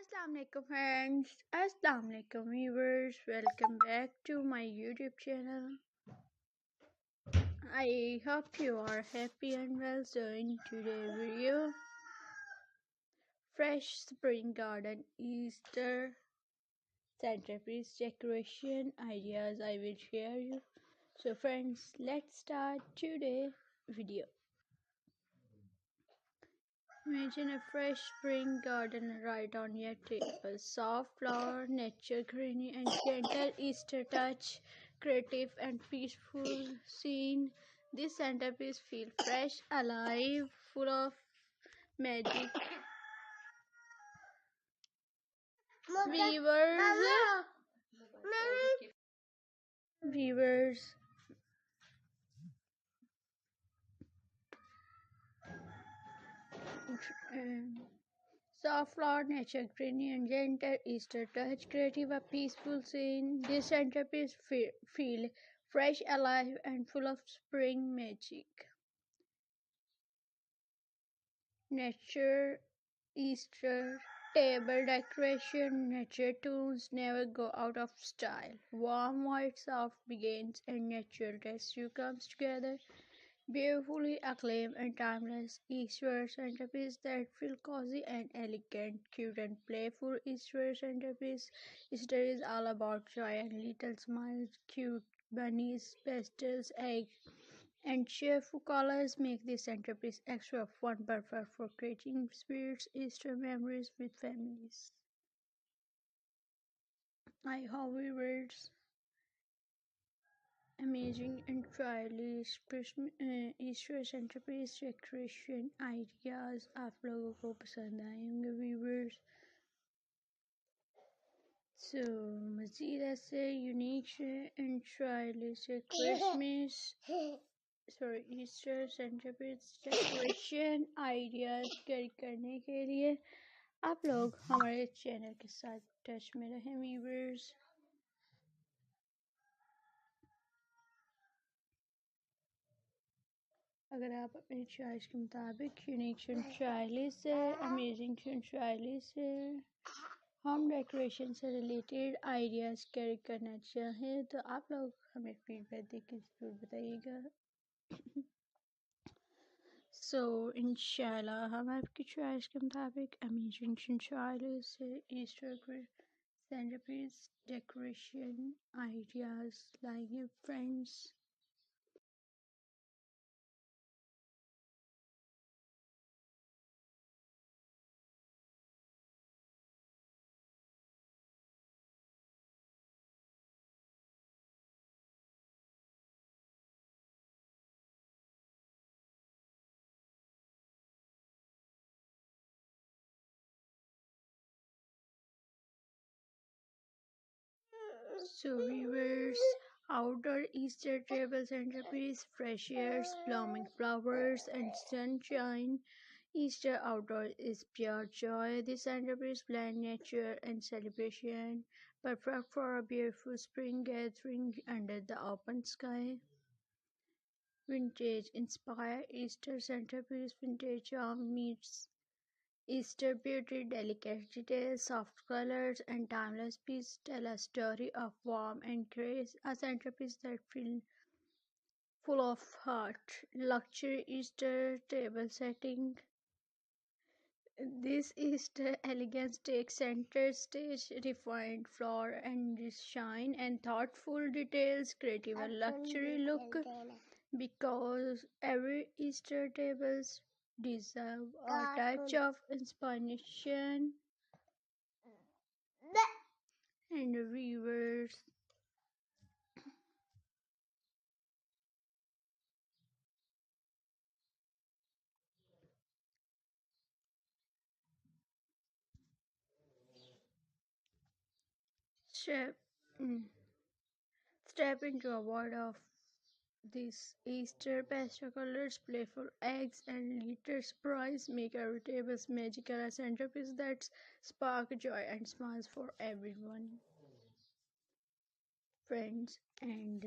Assalamu alaikum friends, Assalamu alaikum viewers, welcome back to my YouTube channel. I hope you are happy and well. So in today's video, fresh spring garden Easter centerpiece decoration ideas I will share you. So friends, let's start today's video. Imagine a fresh spring garden right on your table. Soft flower, nature greenery, and gentle Easter touch. Creative and peaceful scene. This centerpiece feels fresh, alive, full of magic. Viewers, viewers. Soft flower, nature greenery, and gentle Easter touch. Creative, a peaceful scene. This centerpiece feel fresh, alive, and full of spring magic. Nature, Easter, table decoration, nature tunes never go out of style. Warm white soft begins and natural rescue comes together. Beautifully acclaimed and timeless Easter centerpiece that feel cozy and elegant, cute and playful Easter centerpiece. Easter is all about joy and little smiles, cute bunnies, pastels, eggs, and cheerful colors make this centerpiece extra fun, perfect for creating spirits Easter memories with families. I hope viewers amazing and stylish Ishwar centrepiece decoration ideas आप लोगों को पसंद आए होंगे viewers. So मज़ीद ऐसे unique and stylish Christmas Easter centrepiece decoration ideas carry करने के लिए आप लोग हमारे चैनल के साथ टच में रहें व्यूवर्स. अगर आप अपनी चॉइस के मुताबिक यूनिक स्टाइलिश से अमेजिंग स्टाइलिश से होम डेकोरेशन से रिलेटेड आइडियाज़ कैरी करना चाहें तो आप लोग हमें फीडबैक देकर ज़रूर बताइएगा. सो इंशाल्लाह हम आपकी चॉइस के मुताबिक अमेजिंग स्टाइलिश से ईस्टर सेंटरपीस डेकोरेशन आइडियाज़ लाएंगे friends. So viewers, outdoor Easter table centerpiece, fresh airs, blooming flowers, and sunshine. Easter outdoor is pure joy. This centerpiece blend nature and celebration, perfect for a beautiful spring gathering under the open sky. Vintage inspired Easter centerpiece, vintage charm meets Easter beauty, delicate details, soft colors, and timeless pieces tell a story of warmth and grace. A centerpiece that feels full of heart. Luxury Easter table setting. This Easter elegance takes center stage, refined floor and shine, and thoughtful details, creative and luxury look. Because every Easter tables deserve a touch of inspiration and viewers. Step, step into a world of these Easter pastel colors, playful eggs, and glitter surprise make every table magical, a centerpiece that spark joy and smiles for everyone. Friends, and